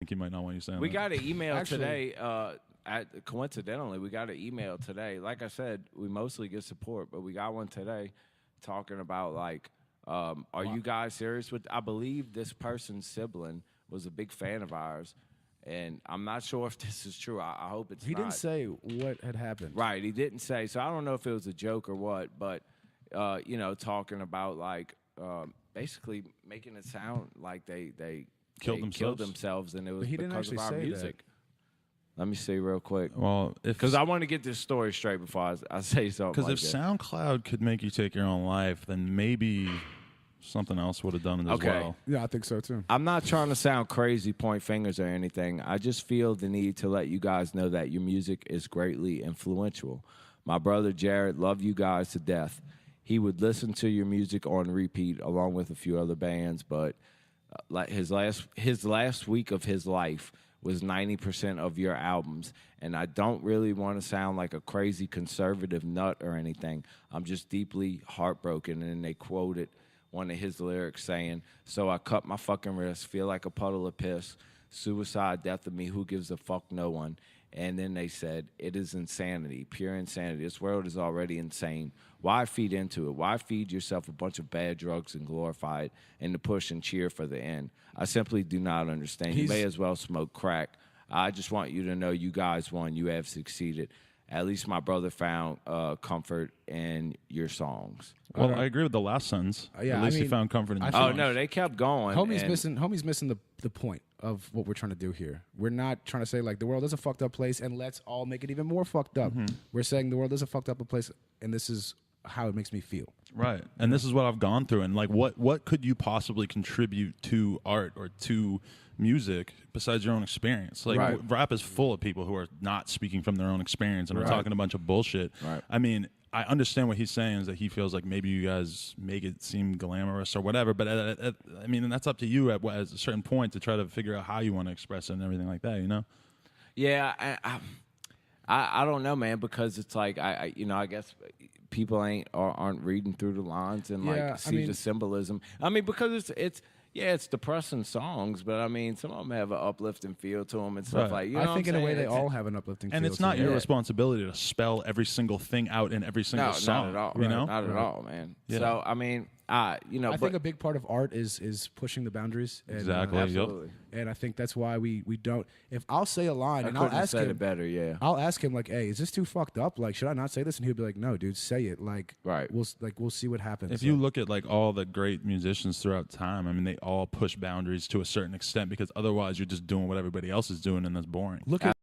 think he might not want you saying We that. got an email today. Coincidentally, we got an email today. Like I said, we mostly get support, but we got one today talking about, like, are you guys serious with? I believe this person's sibling was a big fan of ours, and I'm not sure if this is true. I hope it's He not. didn't say what had happened. Right, he didn't say. So I don't know if it was a joke or what, but, talking about, like, basically making it sound like they Killed themselves, and it was But he didn't because of actually our say music. Let me see real quick. Well, Because I want to get this story straight before I say something. Because like if that. SoundCloud could make you take your own life, then maybe something else would have done it as well. Yeah, I think so too. I'm not trying to sound crazy, point fingers or anything. I just feel the need to let you guys know that your music is greatly influential. My brother Jared loved you guys to death. He would listen to your music on repeat along with a few other bands, but like his last week of his life was 90% of your albums. And I don't really want to sound like a crazy conservative nut or anything. I'm just deeply heartbroken. And they quoted one of his lyrics saying, "So I cut my fucking wrist, feel like a puddle of piss, suicide, death of me, who gives a fuck, no one." And then they said, "It is insanity, pure insanity. This world is already insane. Why feed into it? Why feed yourself a bunch of bad drugs and glorify it and to push and cheer for the end? I simply do not understand. You may as well smoke crack. I just want you to know you guys won. You have succeeded. At least my brother found comfort in your songs." Well, I agree with the last sentence. At least he found comfort in the Oh, songs. no, they kept going. Homie's missing the point of what we're trying to do here. We're not trying to say, like, the world is a fucked up place and let's all make it even more fucked up. We're saying the world is a fucked up place and this is how it makes me feel. Right. And this is what I've gone through. And, like, what could you possibly contribute to art or to music besides your own experience? Like, rap is full of people who are not speaking from their own experience and are talking a bunch of bullshit. Right. I mean, I understand what he's saying is that he feels like maybe you guys make it seem glamorous or whatever, but I mean, and that's up to you at a certain point to try to figure out how you want to express it and everything like that, you know? Yeah, I don't know, man, because it's like I guess people aren't reading through the lines and see the symbolism. I mean, because it's depressing songs, but I mean, some of them have an uplifting feel to them and stuff like. You know I think in a way they all have an uplifting feel. And it's not your responsibility to spell every single thing out in every single song. Not at all. You know? Not at all, man. Yeah. So I mean, I think a big part of art is pushing the boundaries. And, Exactly. absolutely. And I think that's why we don't. If I'll say a line and I'll couldn't have ask said him it better, yeah. I'll ask him, like, "Hey, is this too fucked up? Like, should I not say this?" And he'll be like, "No, dude, say it. Like, Right. We'll see what happens." If you look at, like, all the great musicians throughout time, I mean, they all push boundaries to a certain extent because otherwise you're just doing what everybody else is doing and that's boring. look at